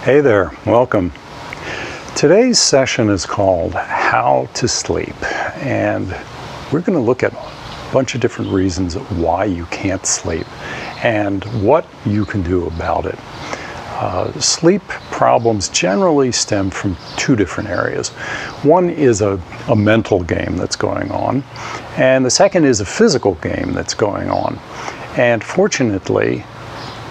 Hey there, welcome. Today's session is called How to Sleep, and we're going to look at a bunch of different reasons why you can't sleep and what you can do about it. Sleep problems generally stem from two different areas. One is a mental game that's going on, and the second is a physical game that's going on. And fortunately,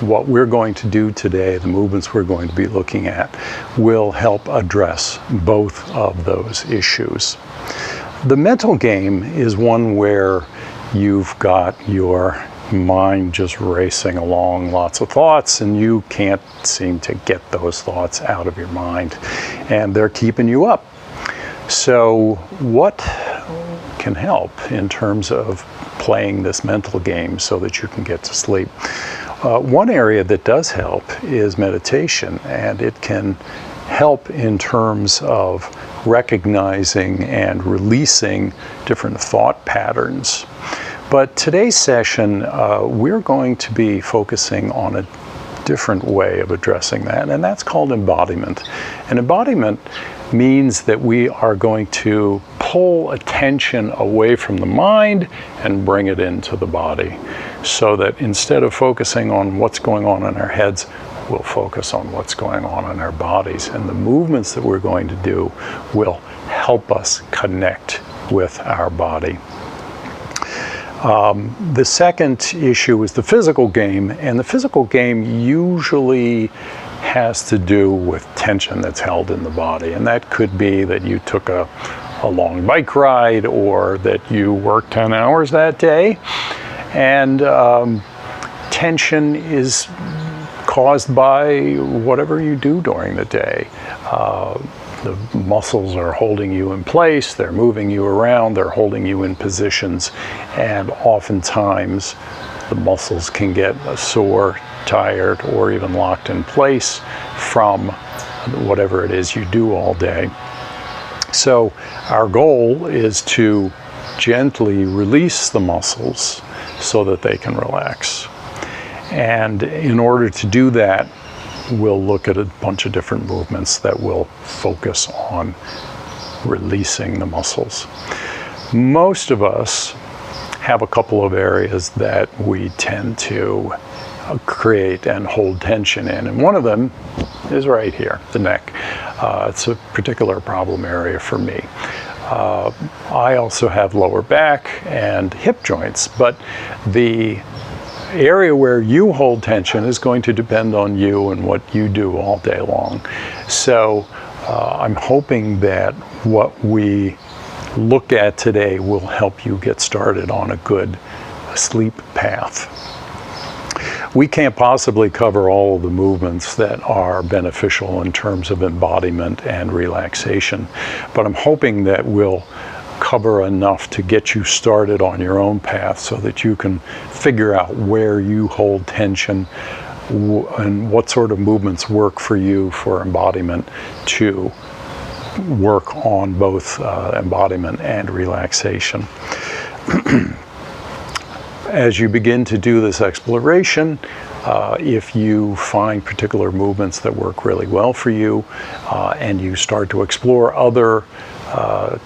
what we're going to do today, the movements we're going to be looking at, will help address both of those issues. The mental game is one where you've got your mind just racing along, lots of thoughts, and you can't seem to get those thoughts out of your mind, and they're keeping you up. So what can help in terms of playing this mental game so that you can get to sleep? One area that does help is meditation, and it can help in terms of recognizing and releasing different thought patterns. But today's session, we're going to be focusing on a different way of addressing that, and that's called embodiment. And embodiment means that we are going to pull attention away from the mind and bring it into the body, so that instead of focusing on what's going on in our heads, we'll focus on what's going on in our bodies. And the movements that we're going to do will help us connect with our body. The second issue is the physical game, and the physical game usually has to do with tension that's held in the body, and that could be that you took a long bike ride, or that you worked 10 hours that day, and tension is caused by whatever you do during the day. The muscles are holding you in place, they're moving you around, they're holding you in positions, and oftentimes the muscles can get sore, tired, or even locked in place from whatever it is you do all day. So our goal is to gently release the muscles so that they can relax. And in order to do that, we'll look at a bunch of different movements that will focus on releasing the muscles. Most of us have a couple of areas that we tend to create and hold tension in, and one of them is right here, the neck. It's a particular problem area for me. I also have lower back and hip joints, but the area where you hold tension is going to depend on you and what you do all day long. So I'm hoping that what we look at today will help you get started on a good sleep path. We can't possibly cover all of the movements that are beneficial in terms of embodiment and relaxation, but I'm hoping that we'll cover enough to get you started on your own path so that you can figure out where you hold tension and what sort of movements work for you for embodiment to work on both embodiment and relaxation. As you begin to do this exploration, if you find particular movements that work really well for you, and you start to explore other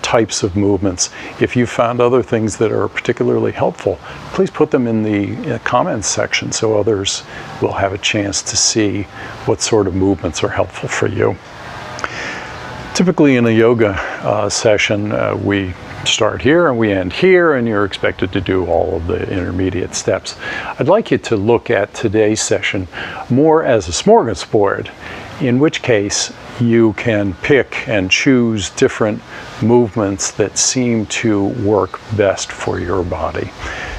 types of movements, if you found other things that are particularly helpful, please put them in the comments section so others will have a chance to see what sort of movements are helpful for you. Typically in a yoga session, we start here and we end here, and you're expected to do all of the intermediate steps. I'd like you to look at today's session more as a smorgasbord, in which case you can pick and choose different movements that seem to work best for your body.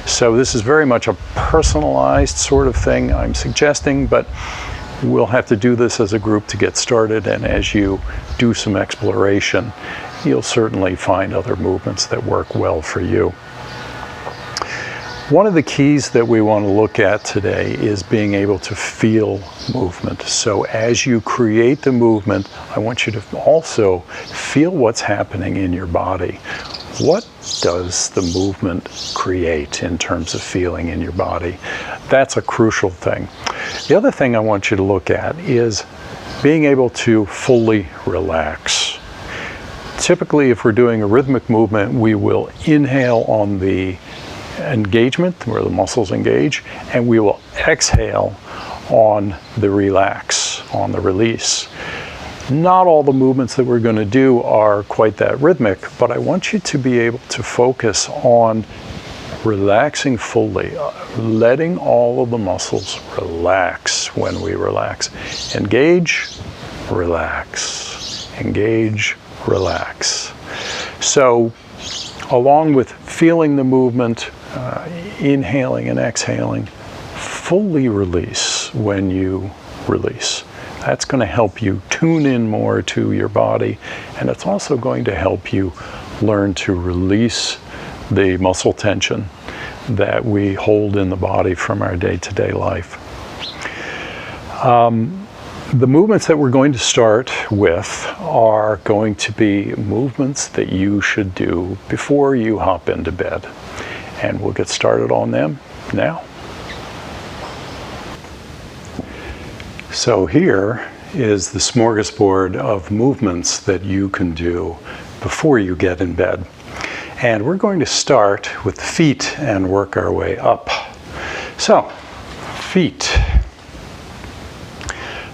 So this is very much a personalized sort of thing I'm suggesting, but we'll have to do this as a group to get started, and as you do some exploration, you'll certainly find other movements that work well for you. One of the keys that we want to look at today is being able to feel movement. So as you create the movement, I want you to also feel what's happening in your body. What does the movement create in terms of feeling in your body? That's a crucial thing. The other thing I want you to look at is being able to fully relax. Typically, if we're doing a rhythmic movement, we will inhale on the engagement, where the muscles engage, and we will exhale on the relax, on the release. Not all the movements that we're going to do are quite that rhythmic, but I want you to be able to focus on relaxing fully, letting all of the muscles relax when we relax. Engage, relax. Engage, relax. So, along with feeling the movement, inhaling and exhaling, fully release when you release. That's going to help you tune in more to your body, and it's also going to help you learn to release the muscle tension that we hold in the body from our day-to-day life. The movements that we're going to start with are going to be movements that you should do before you hop into bed, and we'll get started on them now. So here is the smorgasbord of movements that you can do before you get in bed. And we're going to start with the feet and work our way up. So, feet.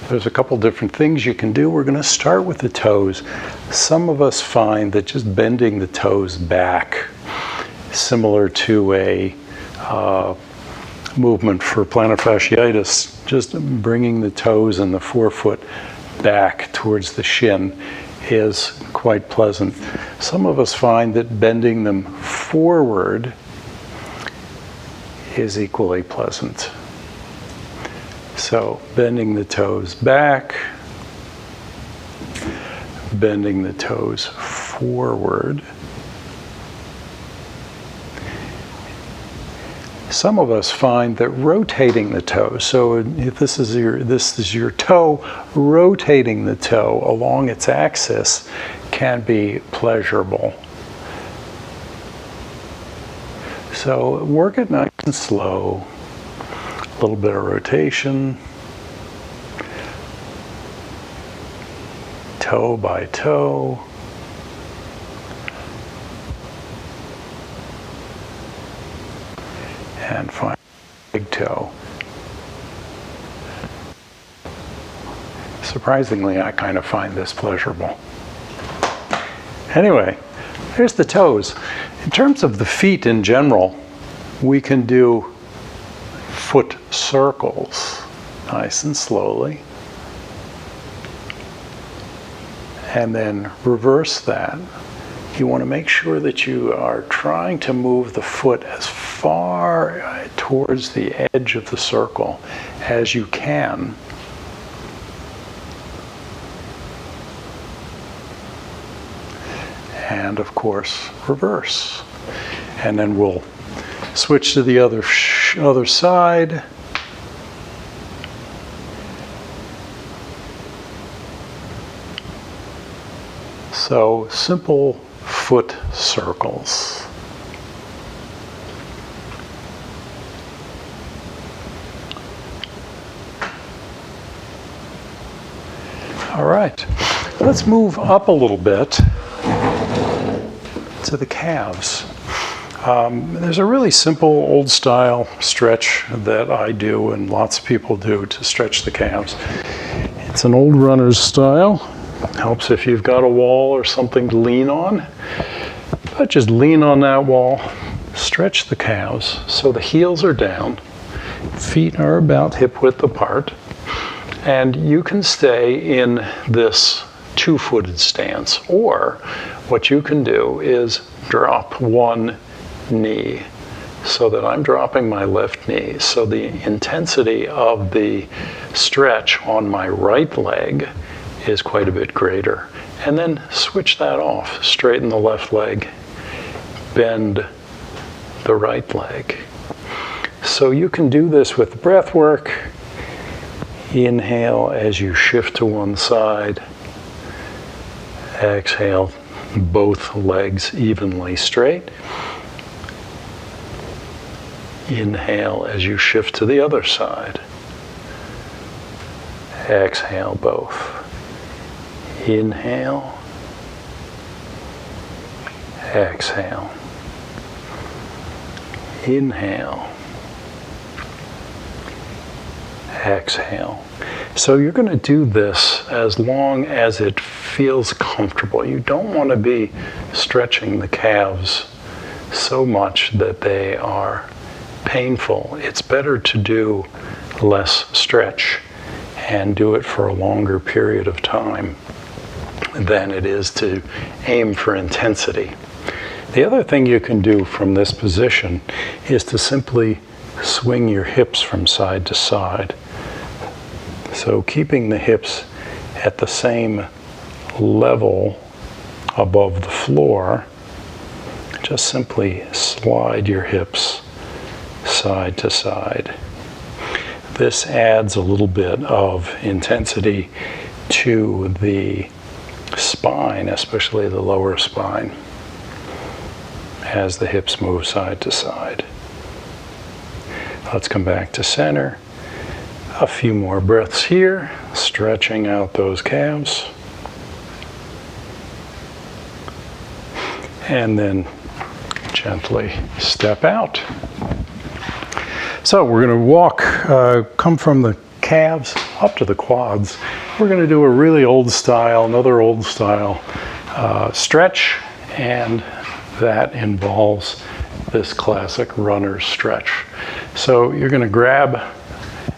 There's a couple different things you can do. We're going to start with the toes. Some of us find that just bending the toes back, similar to a movement for plantar fasciitis, just bringing the toes and the forefoot back towards the shin is quite pleasant. Some of us find that bending them forward is equally pleasant. So bending the toes back, bending the toes forward. Some of us find that rotating the toe, so if this is your toe, rotating the toe along its axis can be pleasurable. So work it nice and slow, a little bit of rotation, toe by toe. And find big toe. Surprisingly, I kind of find this pleasurable. Anyway, here's the toes. In terms of the feet in general, we can do foot circles, nice and slowly. And then reverse that. You want to make sure that you are trying to move the foot as far towards the edge of the circle as you can. And of course, reverse. And then we'll switch to the other side. So simple foot circles. All right, let's move up a little bit to the calves. There's a really simple old style stretch that I do and lots of people do to stretch the calves. It's an old runner's style. Helps if you've got a wall or something to lean on. But just lean on that wall, stretch the calves so the heels are down, feet are about hip width apart, and you can stay in this two-footed stance. Or what you can do is drop one knee so that I'm dropping my left knee. So the intensity of the stretch on my right leg is quite a bit greater. And then switch that off. Straighten the left leg, bend the right leg. So you can do this with breath work. Inhale as you shift to one side. Exhale, both legs evenly straight. Inhale as you shift to the other side. exhale both. Inhale, exhale. Inhale, exhale. So you're going to do this as long as it feels comfortable. You don't want to be stretching the calves so much that they are painful. It's better to do less stretch and do it for a longer period of time than it is to aim for intensity. The other thing you can do from this position is to simply swing your hips from side to side. So keeping the hips at the same level above the floor, just simply slide your hips side to side. This adds a little bit of intensity to the spine, especially the lower spine, as the hips move side to side. Let's come back to center. A few more breaths here, stretching out those calves. And then gently step out. So we're going to walk, come from the calves up to the quads. We're going to do a really old style, another old style stretch, and that involves this classic runner's stretch. So you're going to grab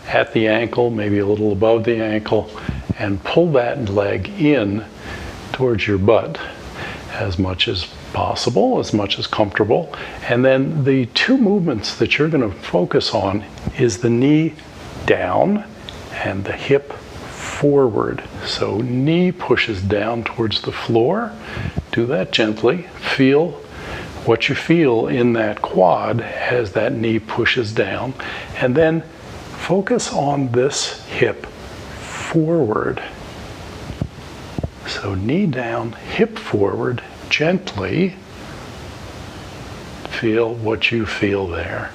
at the ankle, maybe a little above the ankle, and pull that leg in towards your butt as much as possible, as much as comfortable. And then the two movements that you're going to focus on is the knee down and the hip forward. So knee pushes down towards the floor. Do that gently. Feel what you feel in that quad as that knee pushes down. And then focus on this hip forward. So knee down, hip forward, gently. Feel what you feel there.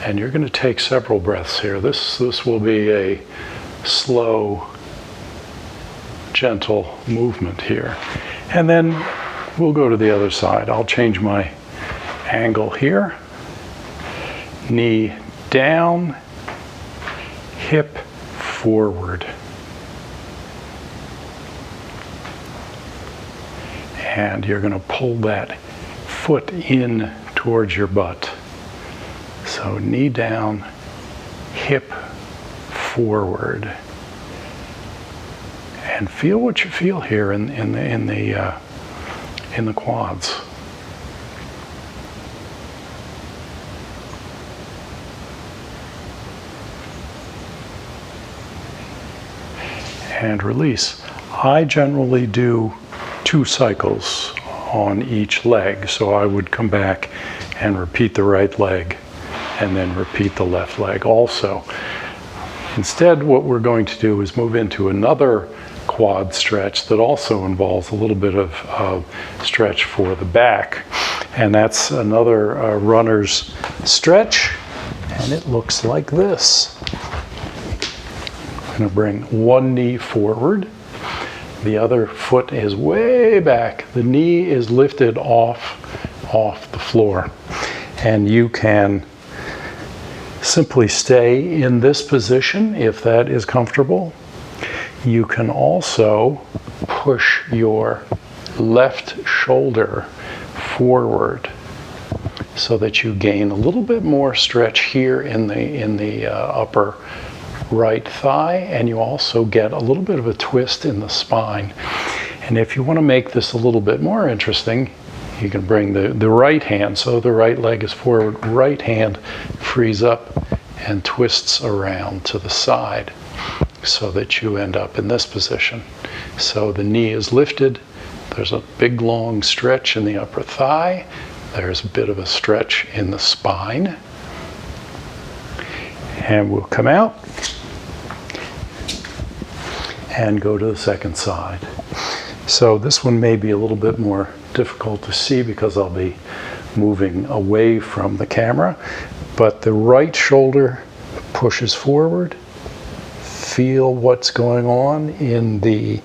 And you're going to take several breaths here. This will be a slow, gentle movement here. And then we'll go to the other side. I'll change my angle here. Knee down, hip forward. And you're going to pull that foot in towards your butt. So knee down, hip forward. And feel what you feel here in the quads. And release. I generally do 2 cycles on each leg, so I would come back and repeat the right leg and then repeat the left leg also. Instead, what we're going to do is move into another quad stretch that also involves a little bit of stretch for the back, and that's another runner's stretch, and it looks like this. I'm going to bring one knee forward. The other foot is way back. The knee is lifted off the floor. And you can simply stay in this position if that is comfortable. You can also push your left shoulder forward so that you gain a little bit more stretch here in the upper right thigh, and you also get a little bit of a twist in the spine. And if you want to make this a little bit more interesting, you can bring the right hand, so the right leg is forward, right hand frees up and twists around to the side so that you end up in this position. So the knee is lifted, there's a big long stretch in the upper thigh, there's a bit of a stretch in the spine, and we'll come out and go to the second side. So this one may be a little bit more difficult to see because I'll be moving away from the camera, but the right shoulder pushes forward. Feel what's going on in the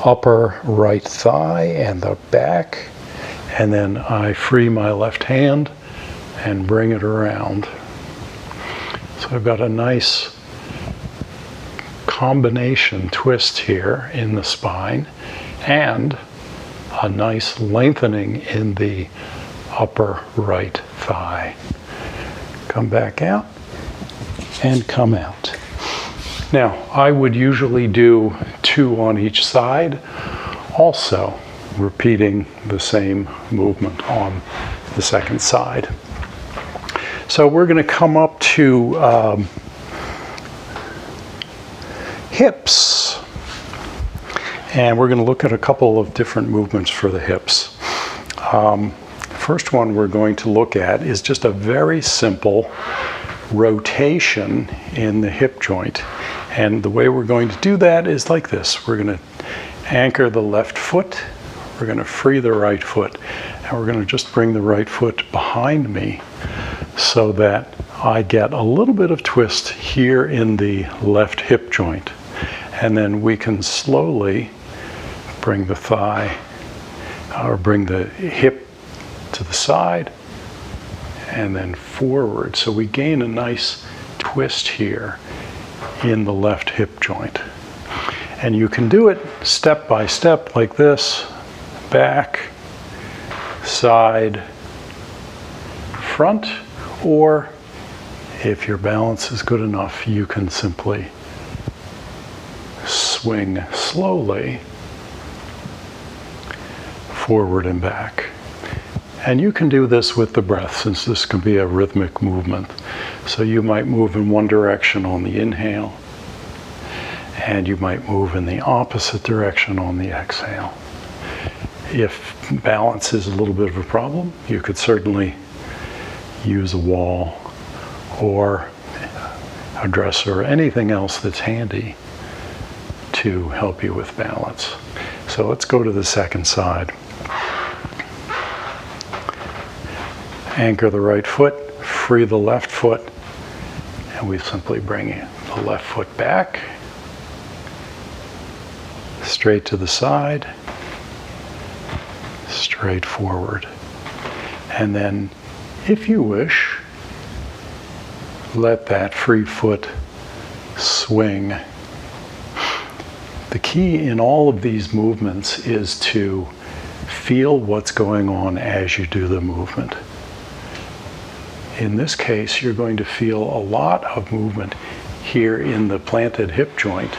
upper right thigh and the back, and then I free my left hand and bring it around. So I've got a nice combination twist here in the spine and a nice lengthening in the upper right thigh. Come back out and come out. Now, I would usually do 2 on each side, also repeating the same movement on the second side. So we're going to come up to hips, and we're going to look at a couple of different movements for the hips. First one we're going to look at is just a very simple rotation in the hip joint. And the way we're going to do that is like this. We're going to anchor the left foot, we're going to free the right foot, and we're going to just bring the right foot behind me so that I get a little bit of twist here in the left hip joint. And then we can slowly bring the thigh, or bring the hip to the side, and then forward. So we gain a nice twist here in the left hip joint. And you can do it step by step like this: back, side, front, or if your balance is good enough, you can simply swing slowly forward and back. And you can do this with the breath, since this can be a rhythmic movement. So you might move in one direction on the inhale, and you might move in the opposite direction on the exhale. If balance is a little bit of a problem, you could certainly use a wall or a dresser or anything else that's handy to help you with balance. So let's go to the second side. Anchor the right foot, free the left foot, and we simply bring the left foot back, straight to the side, straight forward. And then, if you wish, let that free foot swing. The key in all of these movements is to feel what's going on as you do the movement. In this case, you're going to feel a lot of movement here in the planted hip joint.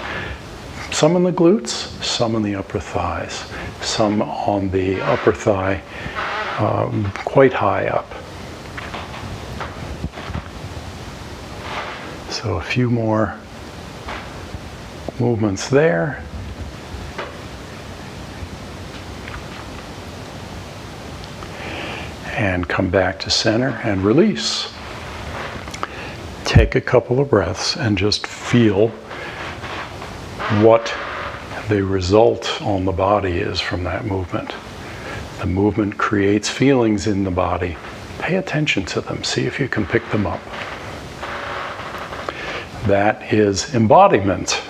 Some in the glutes, some in the upper thighs, some on the upper thigh, quite high up. So a few more movements there. And come back to center and release. Take a couple of breaths and just feel what the result on the body is from that movement. The movement creates feelings in the body. Pay attention to them. See if you can pick them up. That is embodiment.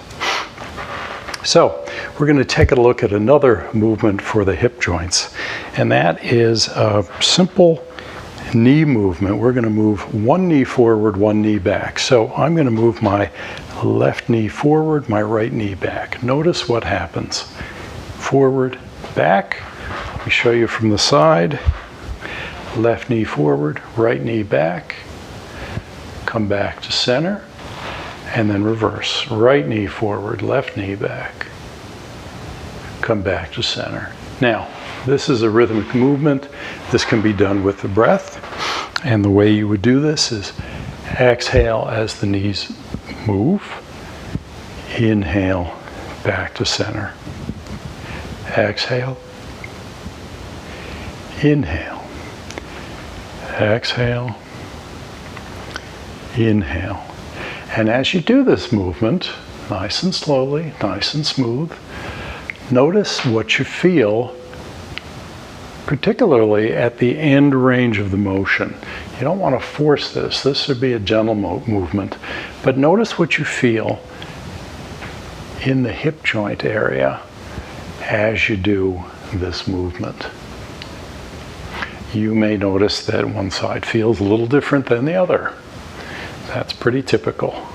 So we're going to take a look at another movement for the hip joints, and that is a simple knee movement. We're going to move one knee forward, one knee back. So I'm going to move my left knee forward, my right knee back. Notice what happens. Forward, back. Let me show you from the side. Left knee forward, right knee back. Come back to center, and then reverse. Right knee forward, left knee back. Come back to center. Now, this is a rhythmic movement. This can be done with the breath. And the way you would do this is exhale as the knees move. Inhale, back to center. Exhale. Inhale. Exhale. Inhale. And as you do this movement, nice and slowly, nice and smooth, notice what you feel particularly at the end range of the motion. You don't want to force this. This should be a gentle movement. But notice what you feel in the hip joint area as you do this movement. You may notice that one side feels a little different than the other. That's pretty typical.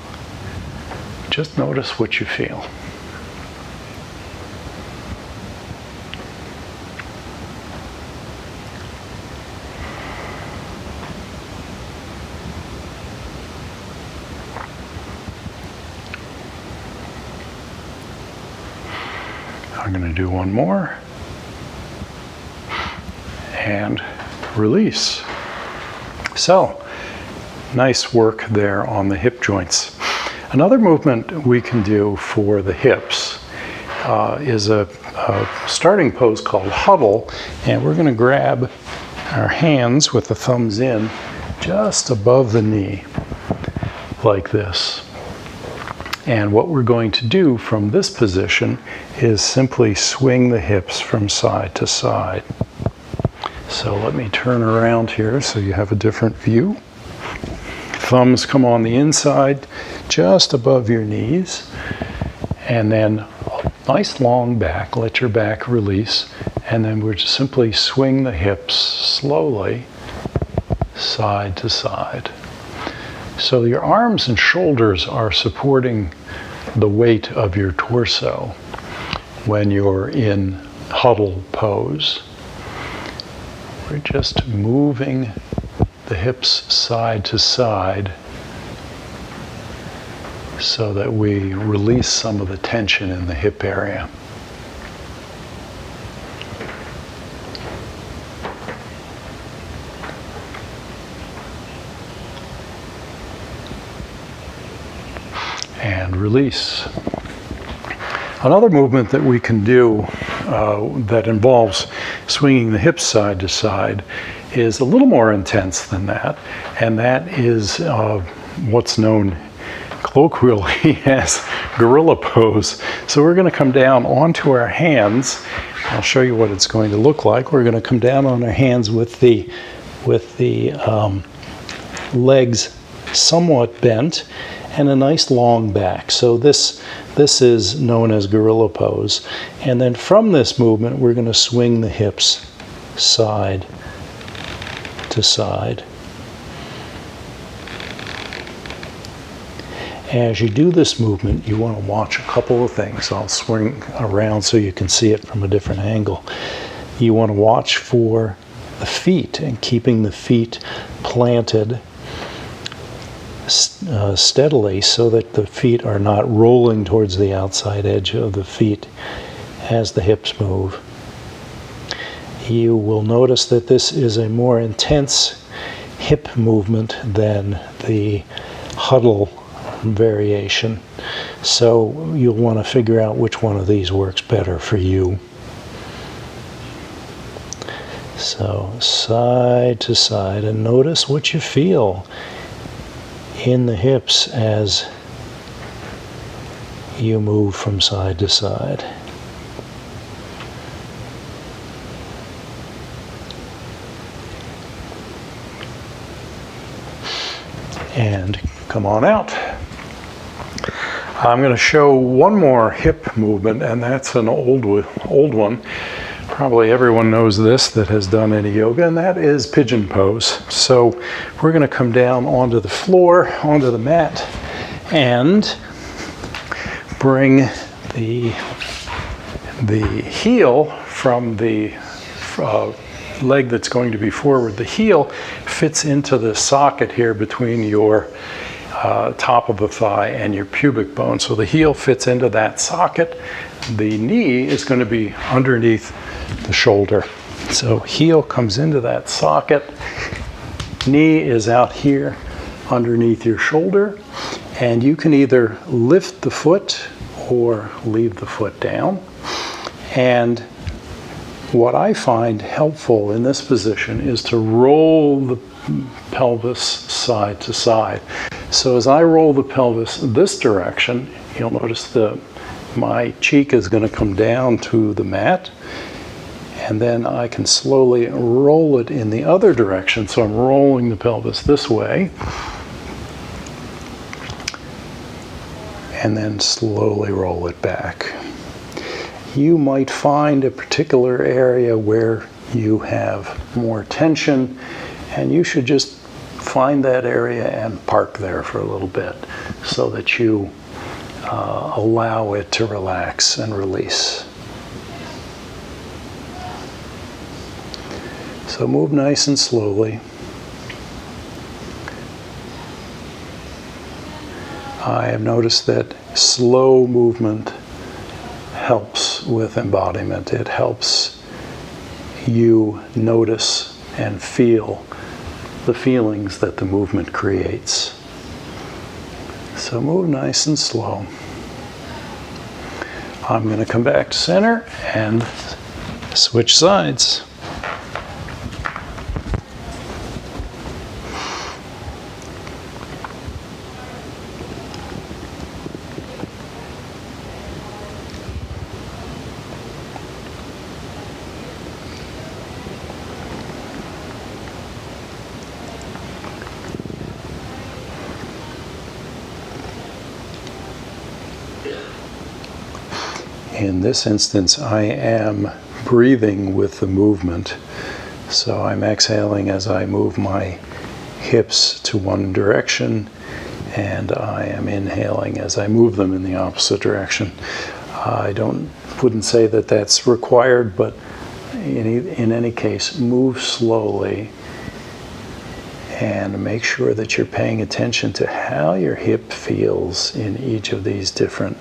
Just notice what you feel. I'm going to do one more and release. So, nice work there on the hip joints. Another movement we can do for the hips is a starting pose called huddle, and we're going to grab our hands with the thumbs in just above the knee like this. And what we're going to do from this position is simply swing the hips from side to side. So let me turn around here so you have a different view. Thumbs come on the inside, just above your knees. And then a nice long back, let your back release. And then we're just simply swing the hips slowly, side to side. So your arms and shoulders are supporting the weight of your torso when you're in huddle pose. We're just moving the hips side to side so that we release some of the tension in the hip area. And release. Another movement that we can do that involves swinging the hips side to side is a little more intense than that, and that is what's known colloquially as gorilla pose. So we're going to come down onto our hands. I'll show you what it's going to look like. We're going to come down on our hands with the legs somewhat bent and a nice long back. So this is known as gorilla pose. And then from this movement, we're going to swing the hips side to side. As you do this movement, you want to watch a couple of things. I'll swing around so you can see it from a different angle. You want to watch for the feet and keeping the feet planted steadily so that the feet are not rolling towards the outside edge of the feet as the hips move. You will notice that this is a more intense hip movement than the huddle variation. So you'll want to figure out which one of these works better for you. So side to side, and notice what you feel in the hips as you move from side to side. And come on out. I'm going to show one more hip movement, and that's an old one. Probably everyone knows this that has done any yoga, and that is pigeon pose. So we're going to come down onto the floor, onto the mat, and bring the heel from the leg that's going to be forward. The heel fits into the socket here between your top of the thigh and your pubic bone. So the heel fits into that socket. The knee is going to be underneath the shoulder. So heel comes into that socket. Knee is out here underneath your shoulder. And you can either lift the foot or leave the foot down. And what I find helpful in this position is to roll the pelvis side to side. So as I roll the pelvis this direction, you'll notice my cheek is going to come down to the mat, And then I can slowly roll it in the other direction. So I'm rolling the pelvis this way. And then slowly roll it back. You might find a particular area where you have more tension, and you should just find that area and park there for a little bit so that you allow it to relax and release. So move nice and slowly. I have noticed that slow movement helps with embodiment. It helps you notice and feel the feelings that the movement creates. So move nice and slow. I'm going to come back to center and switch sides. In this instance, I am breathing with the movement. So I'm exhaling as I move my hips to one direction, and I am inhaling as I move them in the opposite direction. I wouldn't say that that's required, but in any case, move slowly and make sure that you're paying attention to how your hip feels in each of these different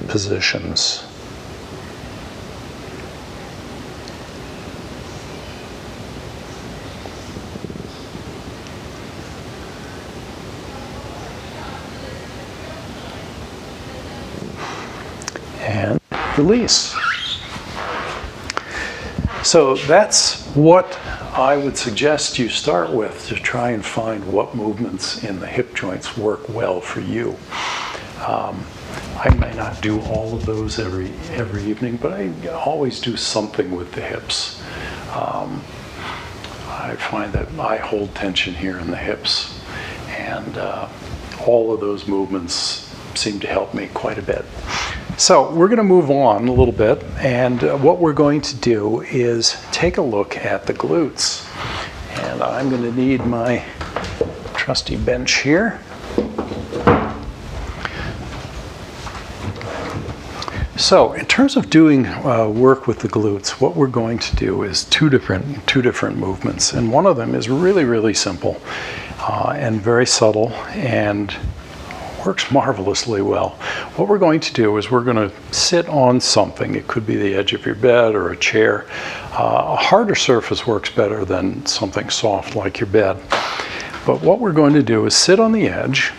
positions. And release. So that's what I would suggest you start with to try and find what movements in the hip joints work well for you. I may not do all of those every evening, but I always do something with the hips. I find that I hold tension here in the hips, and all of those movements seem to help me quite a bit. So we're going to move on a little bit, and what we're going to do is take a look at the glutes. And I'm going to need my trusty bench here. So in terms of doing work with the glutes, what we're going to do is two different movements, and one of them is really, really simple and very subtle and works marvelously well. What we're going to do is we're going to sit on something. It could be the edge of your bed or a chair. A harder surface works better than something soft like your bed. But what we're going to do is sit on the edge.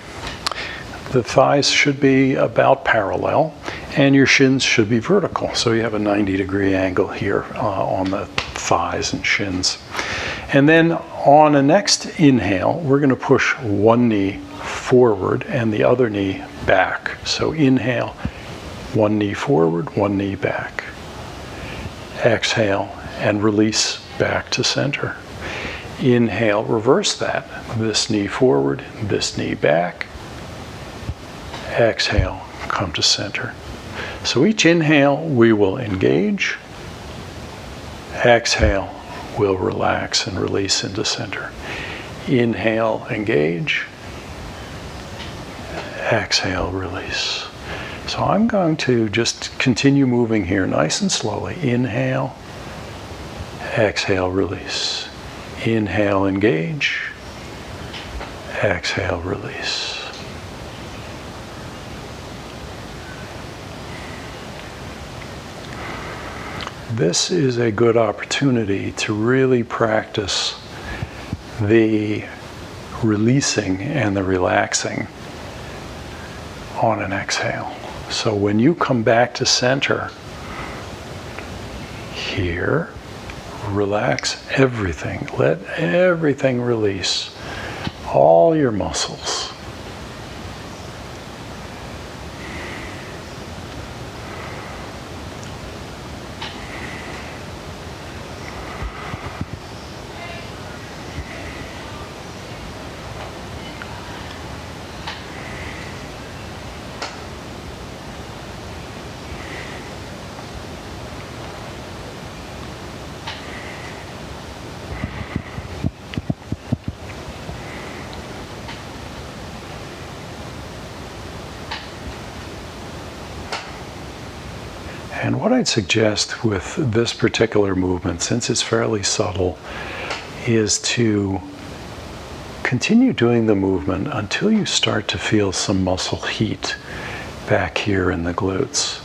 The thighs should be about parallel, and your shins should be vertical. So you have a 90-degree angle here on the thighs and shins. And then on a next inhale, we're going to push one knee forward and the other knee back. So inhale, one knee forward, one knee back. Exhale and release back to center. Inhale, reverse that. This knee forward, this knee back. Exhale, come to center. So each inhale, we will engage. Exhale, we'll relax and release into center. Inhale, engage. Exhale, release. So I'm going to just continue moving here nice and slowly. Inhale, exhale, release. Inhale, engage. Exhale, release. This is a good opportunity to really practice the releasing and the relaxing on an exhale. So when you come back to center, here, relax everything. Let everything release, all your muscles. And what I'd suggest with this particular movement, since it's fairly subtle, is to continue doing the movement until you start to feel some muscle heat back here in the glutes.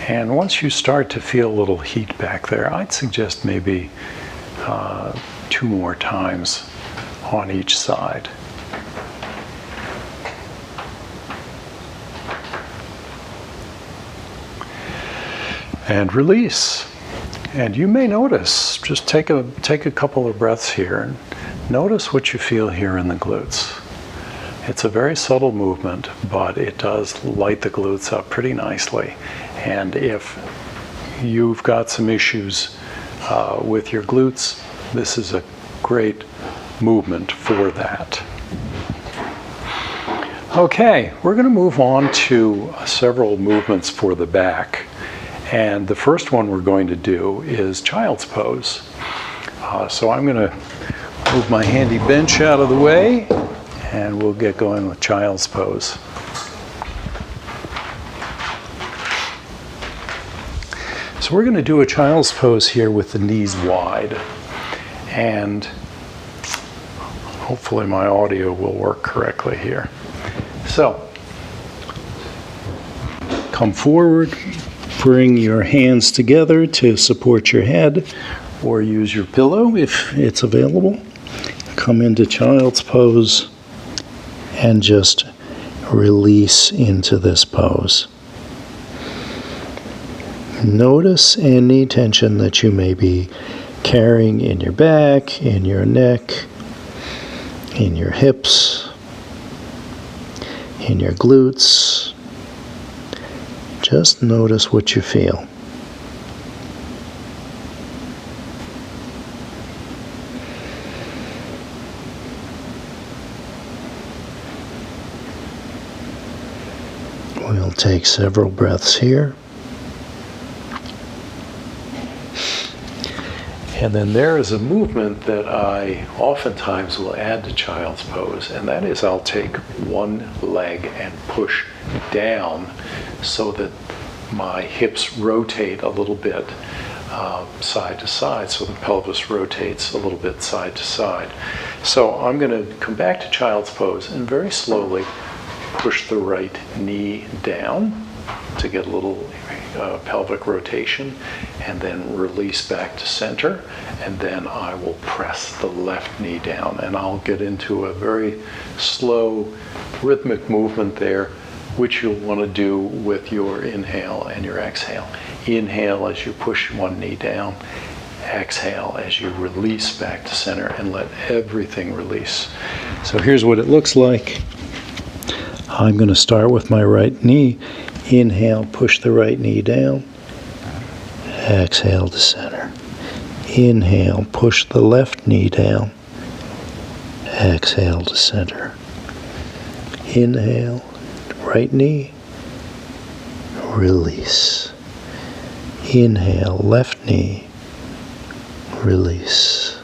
And once you start to feel a little heat back there, I'd suggest maybe 2 more times on each side. And release. And you may notice, just take a couple of breaths here and notice what you feel here in the glutes. It's a very subtle movement, but it does light the glutes up pretty nicely. And if you've got some issues with your glutes, this is a great movement for that. Okay, we're going to move on to several movements for the back. And the first one we're going to do is child's pose. So I'm going to move my handy bench out of the way, and we'll get going with child's pose. So we're going to do a child's pose here with the knees wide. And hopefully my audio will work correctly here. So, come forward. Bring your hands together to support your head, or use your pillow if it's available. Come into child's pose and just release into this pose. Notice any tension that you may be carrying in your back, in your neck, in your hips, in your glutes. Just notice what you feel. We'll take several breaths here. And then there is a movement that I oftentimes will add to child's pose, and that is I'll take one leg and push down so that my hips rotate a little bit side to side, so the pelvis rotates a little bit side to side. So I'm going to come back to child's pose and very slowly push the right knee down to get a little pelvic rotation, and then release back to center, and then I will press the left knee down, and I'll get into a very slow rhythmic movement there, which you'll want to do with your inhale and your exhale. Inhale as you push one knee down, exhale as you release back to center, and let everything release. So here's what it looks like. I'm going to start with my right knee. Inhale, push the right knee down. Exhale to center. Inhale, push the left knee down. Exhale to center. Inhale, right knee. Release. Inhale, left knee. Release.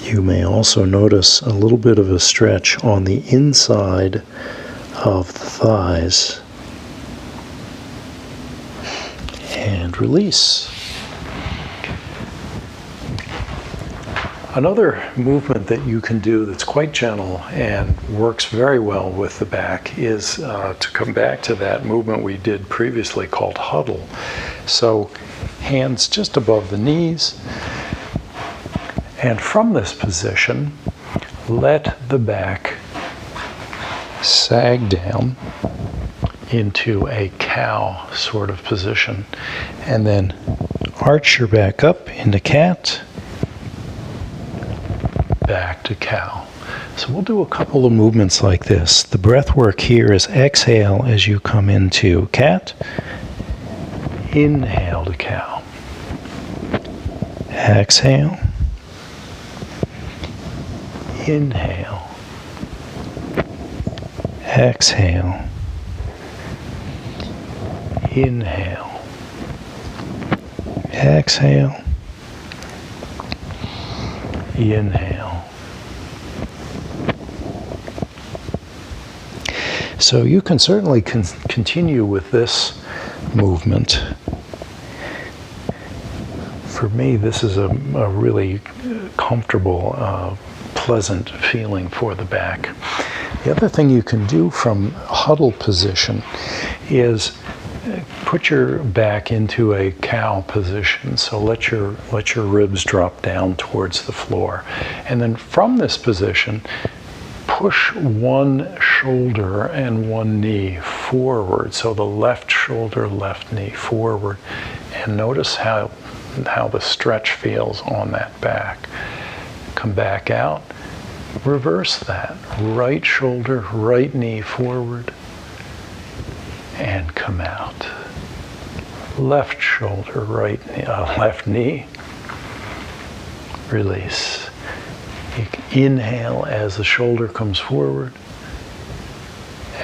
You may also notice a little bit of a stretch on the inside of the thighs. And release. Another movement that you can do that's quite gentle and works very well with the back is to come back to that movement we did previously called huddle. So hands just above the knees. And from this position, let the back sag down into a cow sort of position. And then arch your back up into cat. back to cow. So we'll do a couple of movements like this. The breath work here is exhale as you come into cat, inhale to cow, exhale, inhale, exhale, inhale, exhale, inhale. So you can certainly continue with this movement. For me, this is a really comfortable, pleasant feeling for the back. The other thing you can do from huddle position is put your back into a cow position. So let your ribs drop down towards the floor. And then from this position, push one shoulder and one knee forward. So the left shoulder, left knee forward. And notice how the stretch feels on that back. Come back out. Reverse that. Right shoulder, right knee forward. And come out. Left shoulder, left knee. Release. You can inhale as the shoulder comes forward.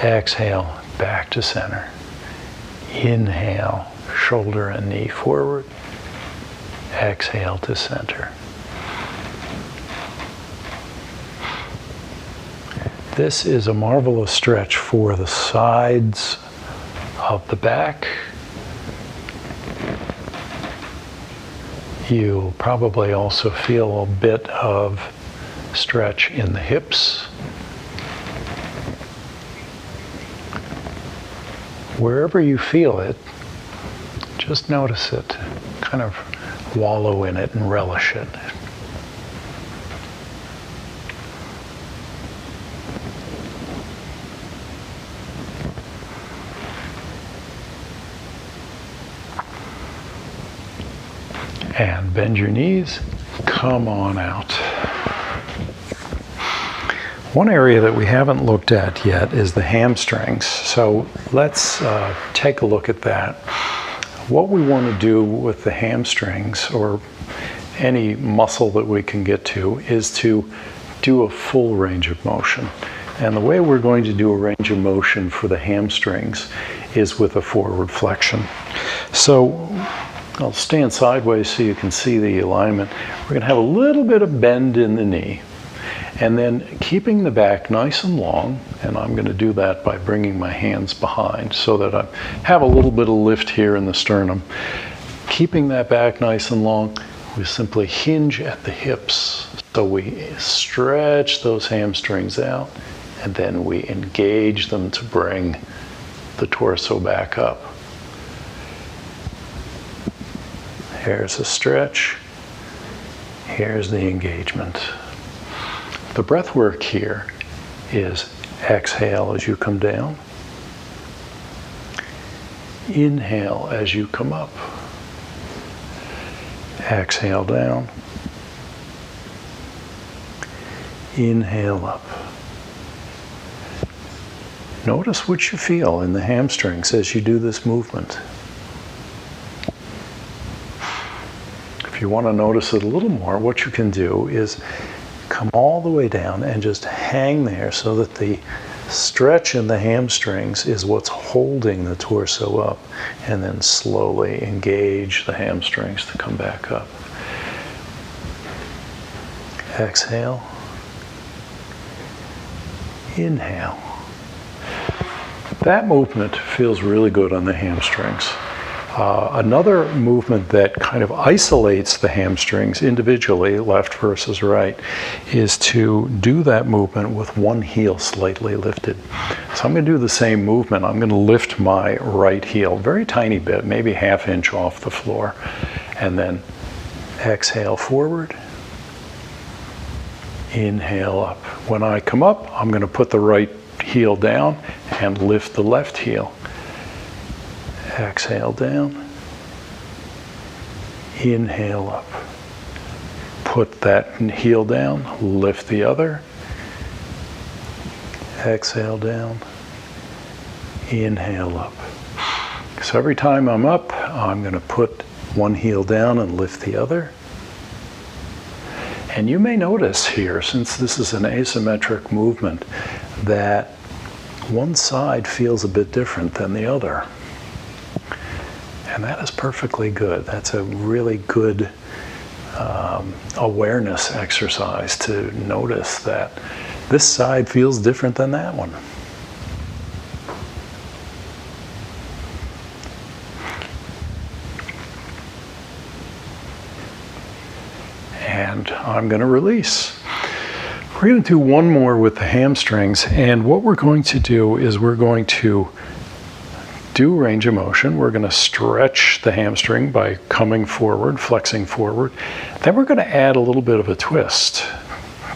Exhale, back to center. Inhale, shoulder and knee forward. Exhale to center. This is a marvelous stretch for the sides of the back. You'll probably also feel a bit of stretch in the hips. Wherever you feel it, just notice it. Kind of wallow in it and relish it. And bend your knees, come on out. One area that we haven't looked at yet is the hamstrings. So let's take a look at that. What we want to do with the hamstrings, or any muscle that we can get to, is to do a full range of motion. And the way we're going to do a range of motion for the hamstrings is with a forward flexion. So I'll stand sideways so you can see the alignment. We're going to have a little bit of bend in the knee, and then keeping the back nice and long, and I'm going to do that by bringing my hands behind so that I have a little bit of lift here in the sternum. Keeping that back nice and long, we simply hinge at the hips. So we stretch those hamstrings out, and then we engage them to bring the torso back up. Here's a stretch. Here's the engagement. The breath work here is exhale as you come down. Inhale as you come up. Exhale down. Inhale up. Notice what you feel in the hamstrings as you do this movement. If you want to notice it a little more, what you can do is come all the way down and just hang there so that the stretch in the hamstrings is what's holding the torso up, and then slowly engage the hamstrings to come back up. Exhale. Inhale. That movement feels really good on the hamstrings. Another movement that kind of isolates the hamstrings individually, left versus right, is to do that movement with one heel slightly lifted. So I'm going to do the same movement. I'm going to lift my right heel, very tiny bit, maybe ½ inch off the floor, and then exhale forward, inhale up. When I come up, I'm going to put the right heel down and lift the left heel. Exhale down, inhale up. put that heel down, lift the other, exhale down, inhale up. So every time I'm up, I'm going to put one heel down and lift the other. And you may notice here, since this is an asymmetric movement, that one side feels a bit different than the other. And that is perfectly good. That's a really good awareness exercise to notice that this side feels different than that one. And I'm going to release. We're going to do one more with the hamstrings, and what we're going to do is we're going to do range of motion. We're going to stretch the hamstring by coming forward, flexing forward. Then we're going to add a little bit of a twist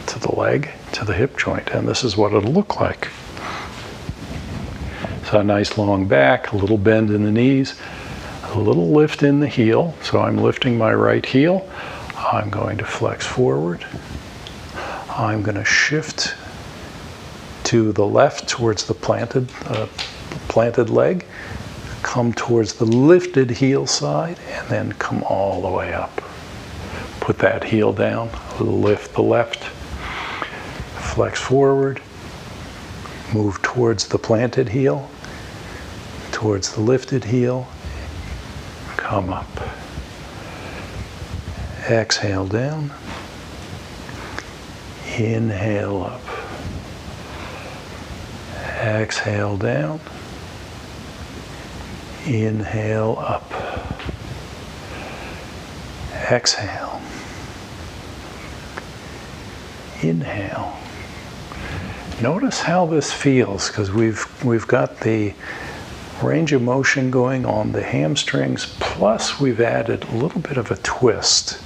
to the leg, to the hip joint, and this is what it'll look like. So a nice long back, a little bend in the knees, a little lift in the heel. So I'm lifting my right heel. I'm going to flex forward. I'm going to shift to the left towards the planted leg, come towards the lifted heel side, and then come all the way up. Put that heel down, lift the left, flex forward, move towards the planted heel, towards the lifted heel, come up. Exhale down, inhale up. Exhale down, inhale up. Exhale, inhale. Notice how this feels, because we've got the range of motion going on the hamstrings, plus we've added a little bit of a twist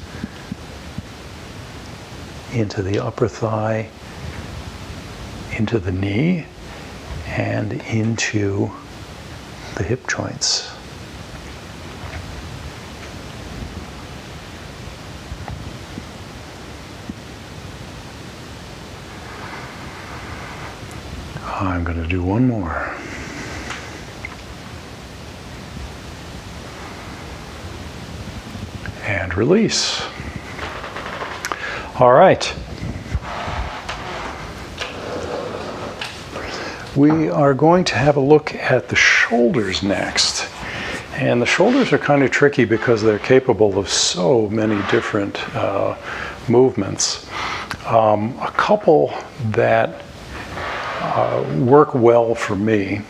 into the upper thigh, into the knee, and into the hip joints. I'm going to do one more. And release. All right. We are going to have a look at the shoulders next. And the shoulders are kind of tricky because they're capable of so many different movements. A couple that work well for me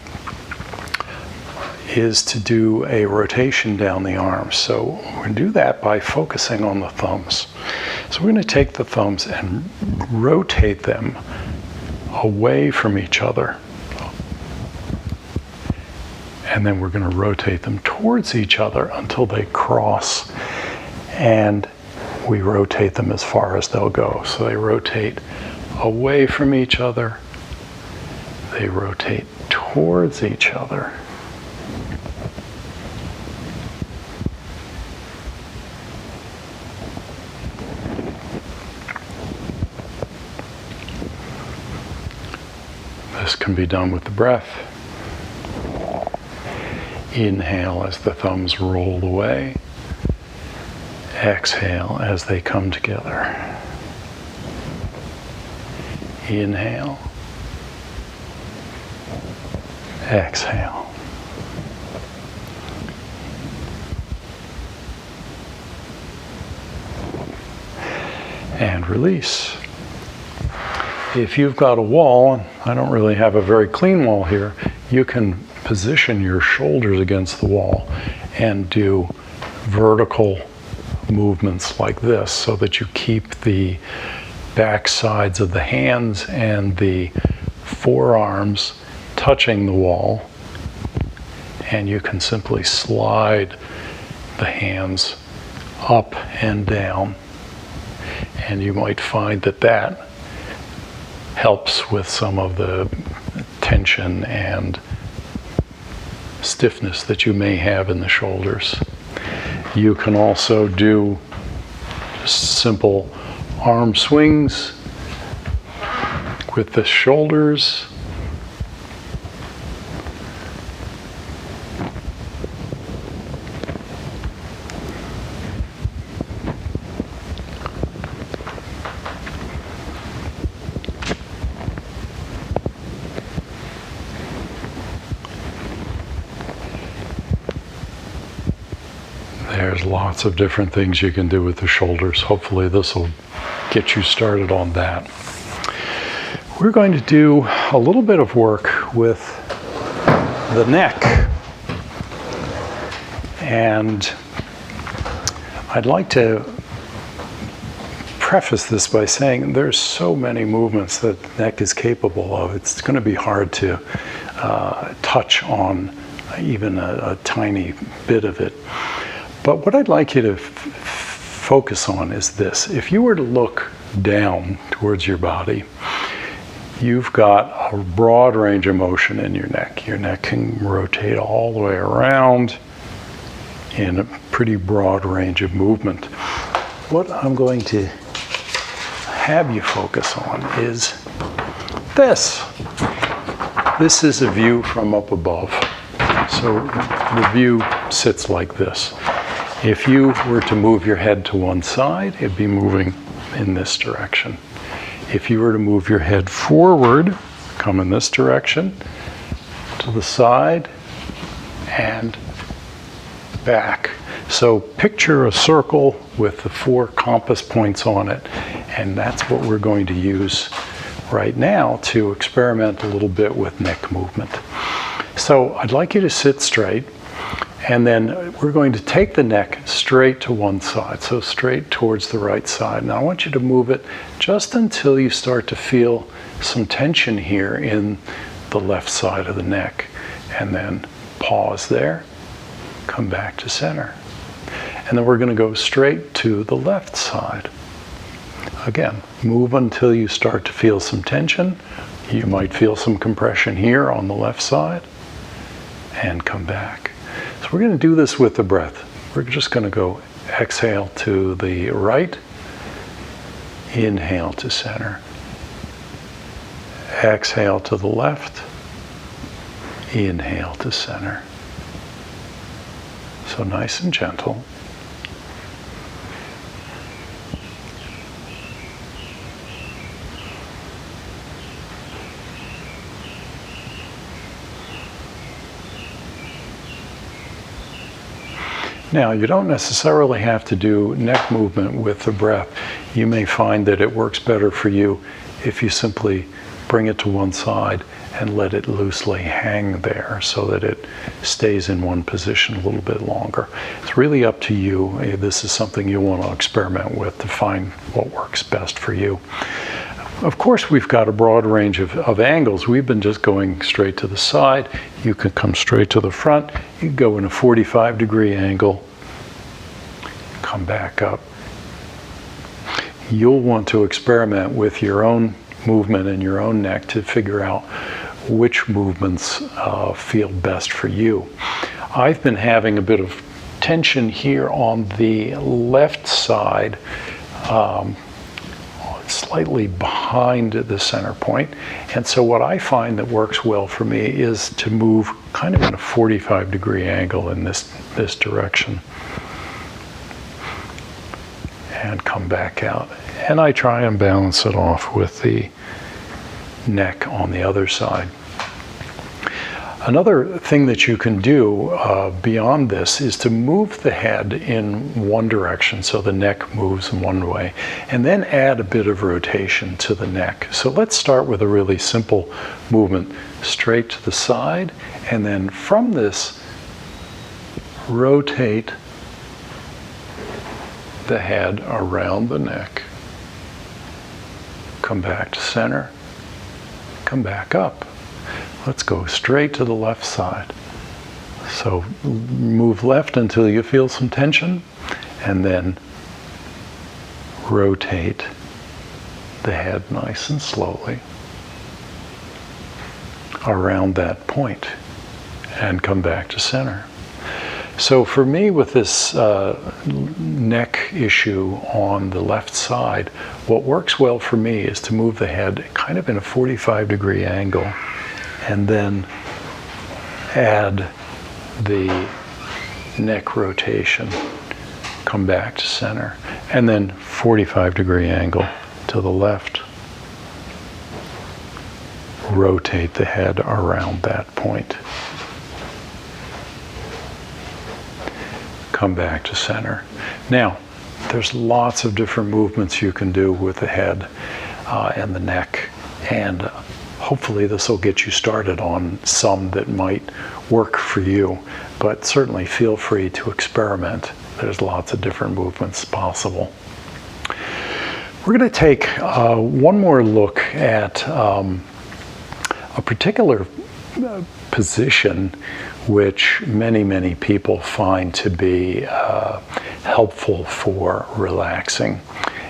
is to do a rotation down the arms. So we're going to do that by focusing on the thumbs. So we're going to take the thumbs and rotate them away from each other. And then we're going to rotate them towards each other until they cross, and we rotate them as far as they'll go. So they rotate away from each other, they rotate towards each other. This can be done with the breath. Inhale as the thumbs roll away. Exhale as they come together. Inhale. Exhale. And release. If you've got a wall, and I don't really have a very clean wall here, you can position your shoulders against the wall and do vertical movements like this so that you keep the back sides of the hands and the forearms touching the wall, and you can simply slide the hands up and down, and you might find that that helps with some of the tension and stiffness that you may have in the shoulders. You can also do simple arm swings with the shoulders. There's lots of different things you can do with the shoulders. Hopefully this will get you started on that. We're going to do a little bit of work with the neck. And I'd like to preface this by saying there's so many movements that the neck is capable of. It's going to be hard to touch on even a tiny bit of it. But what I'd like you to focus on is this. If you were to look down towards your body, you've got a broad range of motion in your neck. Your neck can rotate all the way around in a pretty broad range of movement. What I'm going to have you focus on is this. This is a view from up above. So the view sits like this. If you were to move your head to one side, it'd be moving in this direction. If you were to move your head forward, come in this direction, to the side, and back. So picture a circle with the 4 compass points on it, and that's what we're going to use right now to experiment a little bit with neck movement. So I'd like you to sit straight. And then we're going to take the neck straight to one side, so straight towards the right side. Now I want you to move it just until you start to feel some tension here in the left side of the neck. And then pause there, come back to center. And then we're going to go straight to the left side. Again, move until you start to feel some tension. You might feel some compression here on the left side, and come back. So we're going to do this with the breath. We're just going to go exhale to the right, inhale to center. Exhale to the left, inhale to center. So nice and gentle. Now, you don't necessarily have to do neck movement with the breath. You may find that it works better for you if you simply bring it to one side and let it loosely hang there so that it stays in one position a little bit longer. It's really up to you. This is something you want to experiment with to find what works best for you. Of course, we've got a broad range of angles. We've been just going straight to the side. You can come straight to the front. You can go in a 45-degree angle, come back up. You'll want to experiment with your own movement in your own neck to figure out which movements feel best for you. I've been having a bit of tension here on the left side, slightly behind the center point. And so what I find that works well for me is to move kind of in a 45-degree angle in this direction. And come back out. And I try and balance it off with the neck on the other side. Another thing that you can do beyond this is to move the head in one direction, so the neck moves in one way, and then add a bit of rotation to the neck. So let's start with a really simple movement, straight to the side, and then from this, rotate the head around the neck. Come back to center, come back up. Let's go straight to the left side. So move left until you feel some tension, and then rotate the head nice and slowly around that point and come back to center. So for me, with this neck issue on the left side, what works well for me is to move the head kind of in a 45-degree angle and then add the neck rotation, come back to center, and then 45-degree angle to the left. Rotate the head around that point. Come back to center. Now, there's lots of different movements you can do with the head and the neck, and hopefully this will get you started on some that might work for you, but certainly feel free to experiment. There's lots of different movements possible. We're going to take one more look at a particular position which many people find to be helpful for relaxing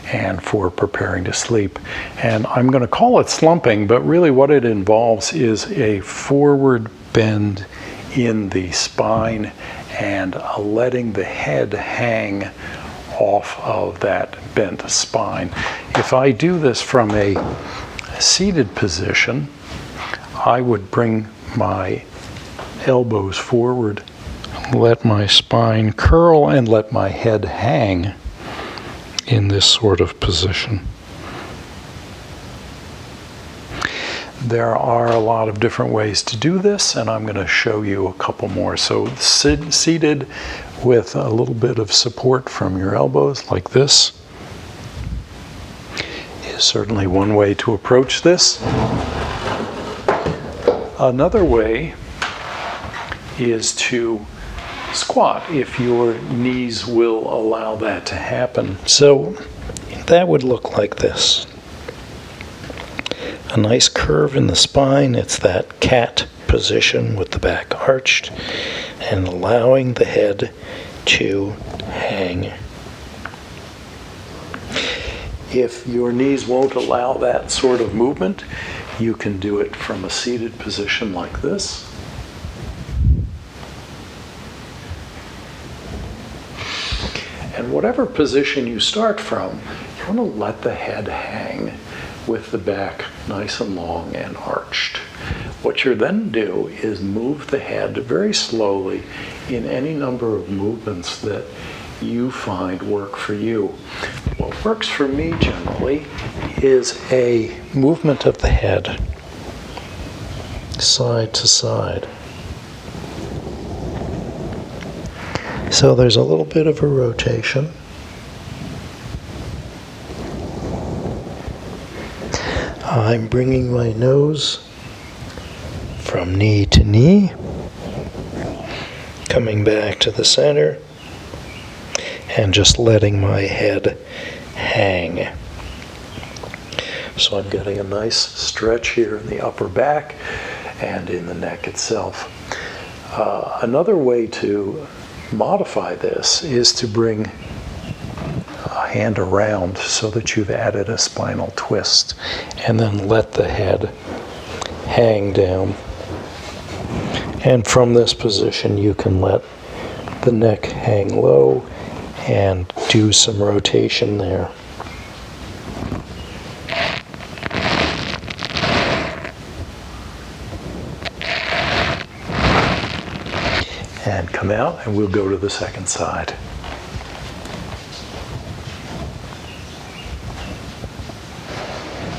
and for preparing to sleep. And I'm going to call it slumping, but really what it involves is a forward bend in the spine and letting the head hang off of that bent spine. If I do this from a seated position, I would bring my elbows forward, let my spine curl, and let my head hang in this sort of position. There are a lot of different ways to do this, and I'm going to show you a couple more. So seated with a little bit of support from your elbows like this is certainly one way to approach this. Another way is to squat if your knees will allow that to happen. So that would look like this. A nice curve in the spine. It's that cat position with the back arched and allowing the head to hang. If your knees won't allow that sort of movement, you can do it from a seated position like this. And whatever position you start from, you want to let the head hang with the back nice and long and arched. What you're then do is move the head very slowly in any number of movements that you find work for you. What works for me generally is a movement of the head side to side. So there's a little bit of a rotation. I'm bringing my nose from knee to knee, coming back to the center, and just letting my head hang. So I'm getting a nice stretch here in the upper back and in the neck itself. Another way to modify this is to bring a hand around so that you've added a spinal twist, and then let the head hang down. And from this position you can let the neck hang low and do some rotation there. And come out, and we'll go to the second side.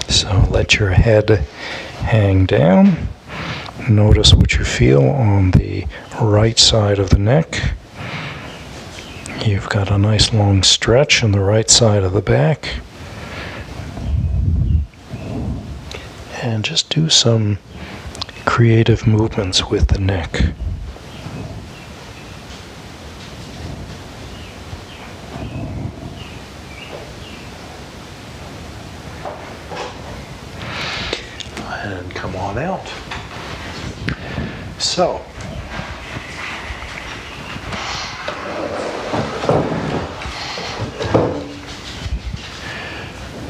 So let your head hang down. Notice what you feel on the right side of the neck. You've got a nice long stretch on the right side of the back. And just do some creative movements with the neck. And come on out. So,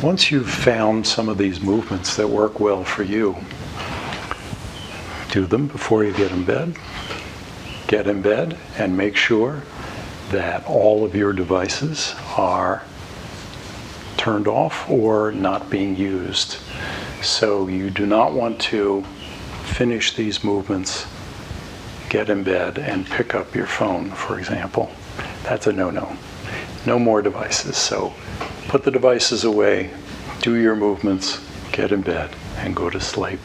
once you've found some of these movements that work well for you, do them before you get in bed. get in bed and make sure that all of your devices are turned off or not being used. So you do not want to finish these movements, get in bed, and pick up your phone, for example. That's a no-no. No more devices. So put the devices away, do your movements, get in bed, and go to sleep.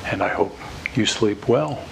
And I hope you sleep well.